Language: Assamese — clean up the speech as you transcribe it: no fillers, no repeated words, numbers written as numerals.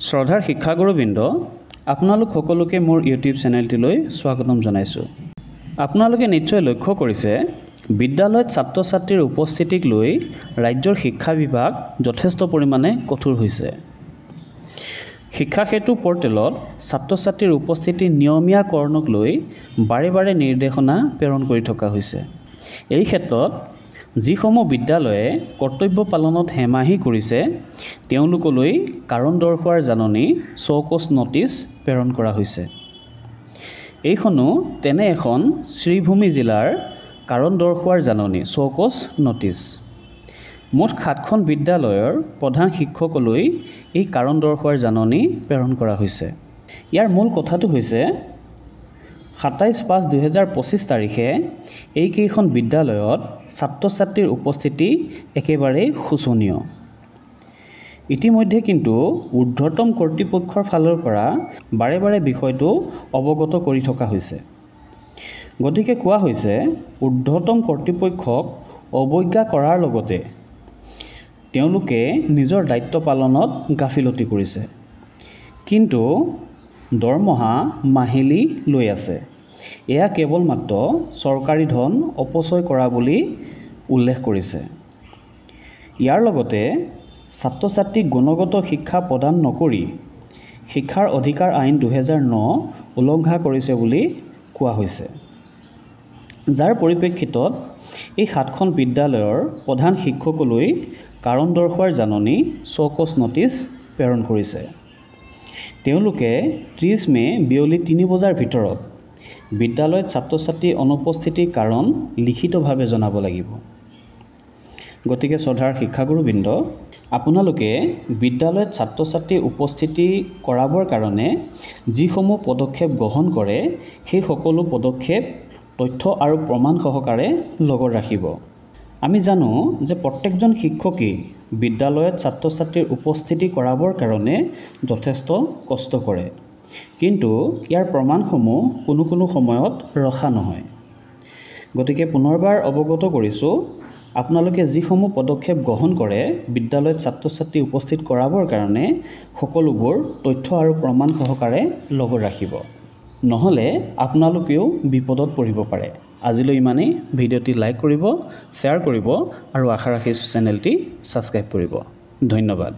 শ্ৰদ্ধাৰ শিক্ষাগুৰুবৃন্দ, আপোনালোক সকলোকে মোৰ ইউটিউব চেনেলটিলৈ স্বাগতম জনাইছোঁ। আপোনালোকে নিশ্চয় লক্ষ্য কৰিছে, বিদ্যালয়ত ছাত্ৰ ছাত্ৰীৰ উপস্থিতিক লৈ ৰাজ্যৰ শিক্ষা বিভাগ যথেষ্ট পৰিমাণে কঠোৰ হৈছে। শিক্ষা সেতু পৰ্টেলত ছাত্ৰ ছাত্ৰীৰ উপস্থিতি নিয়মীয়াকৰণক লৈ বাৰে বাৰে নিৰ্দেশনা প্ৰেৰণ কৰি থকা হৈছে। এই ক্ষেত্ৰত যিসমূহ বিদ্যালয়ে কৰ্তব্য পালনত হেমাহি কৰিছে তেওঁলোকলৈ কাৰণ দৰ্শোৱাৰ জাননী চৌকছ নটিছ প্ৰেৰণ কৰা হৈছে। এইখনো তেনে এখন শ্ৰীভূমি জিলাৰ কাৰণ দৰ্শোৱাৰ জাননী চৌকছ নটিছ। মুঠ 7খন বিদ্যালয়ৰ প্ৰধান শিক্ষকলৈ এই কাৰণ দৰ্শোৱাৰ জাননী প্ৰেৰণ কৰা হৈছে। ইয়াৰ মূল কথাটো হৈছে 27/5/2025 তাৰিখে এইকেইখন বিদ্যালয়ত ছাত্ৰ ছাত্ৰীৰ উপস্থিতি একেবাৰে শোচনীয়। ইতিমধ্যে কিন্তু ঊৰ্ধ্বতম কৰ্তৃপক্ষৰ ফালৰ পৰা বাৰে বাৰে বিষয়টো অৱগত কৰি থকা হৈছে। গতিকে কোৱা হৈছে, ঊৰ্ধ্বতম কৰ্তৃপক্ষক অৱজ্ঞা কৰাৰ লগতে তেওঁলোকে নিজৰ দায়িত্ব পালনত গাফিলতি কৰিছে, কিন্তু দৰমহা মাহিলী লৈ আছে। এয়া কেৱল মাত্ৰ চৰকাৰী ধন অপচয় কৰা বুলি উল্লেখ কৰিছে। ইয়াৰ লগতে ছাত্ৰ ছাত্ৰীক গুণগত শিক্ষা প্ৰদান নকৰি শিক্ষাৰ অধিকাৰ আইন 2009 উলংঘা কৰিছে বুলি কোৱা হৈছে। যাৰ পৰিপ্ৰেক্ষিতত এই 7খন বিদ্যালয়ৰ প্ৰধান শিক্ষকলৈ কাৰণ দৰ্শোৱাৰ জাননী চৌকছ নটিছ প্ৰেৰণ কৰিছে। তেওঁলোকে 30 মে বিয়লি 3 বজাৰ ভিতৰত বিদ্যালয়ত ছাত্ৰ ছাত্ৰীৰ অনুপস্থিতিৰ কাৰণ লিখিতভাৱে জনাব লাগিব। গতিকে শ্ৰদ্ধাৰ শিক্ষাগুৰুবৃন্দ, আপোনালোকে বিদ্যালয়ত ছাত্ৰ ছাত্ৰীৰ উপস্থিতি কৰাবৰ কাৰণে যিসমূহ পদক্ষেপ গ্ৰহণ কৰে সেই সকলো পদক্ষেপ তথ্য আৰু প্ৰমাণ সহকাৰে লগত ৰাখিব। আমি জানো যে প্ৰত্যেকজন শিক্ষকেই বিদ্যালয়ত ছাত্ৰ ছাত্ৰীৰ উপস্থিতি কৰাবৰ কাৰণে যথেষ্ট কষ্ট কৰে, কিন্তু ইয়াৰ প্ৰমাণসমূহ কোনো সময়ত ৰখা নহয়। গতিকে পুনৰবাৰ অৱগত কৰিছোঁ, আপোনালোকে যিসমূহ পদক্ষেপ গ্ৰহণ কৰে বিদ্যালয়ত ছাত্ৰ ছাত্ৰী উপস্থিত কৰাবৰ কাৰণে সকলোবোৰ তথ্য আৰু প্ৰমাণ সহকাৰে লগত ৰাখিব, নহ'লে আপোনালোকেও বিপদত পৰিব পাৰে। আজিলৈ ইমানেই। ভিডিঅ'টি লাইক কৰিব, শ্বেয়াৰ কৰিব আৰু আশা ৰাখিছোঁ চেনেলটি ছাবস্ক্ৰাইব কৰিব। ধন্যবাদ।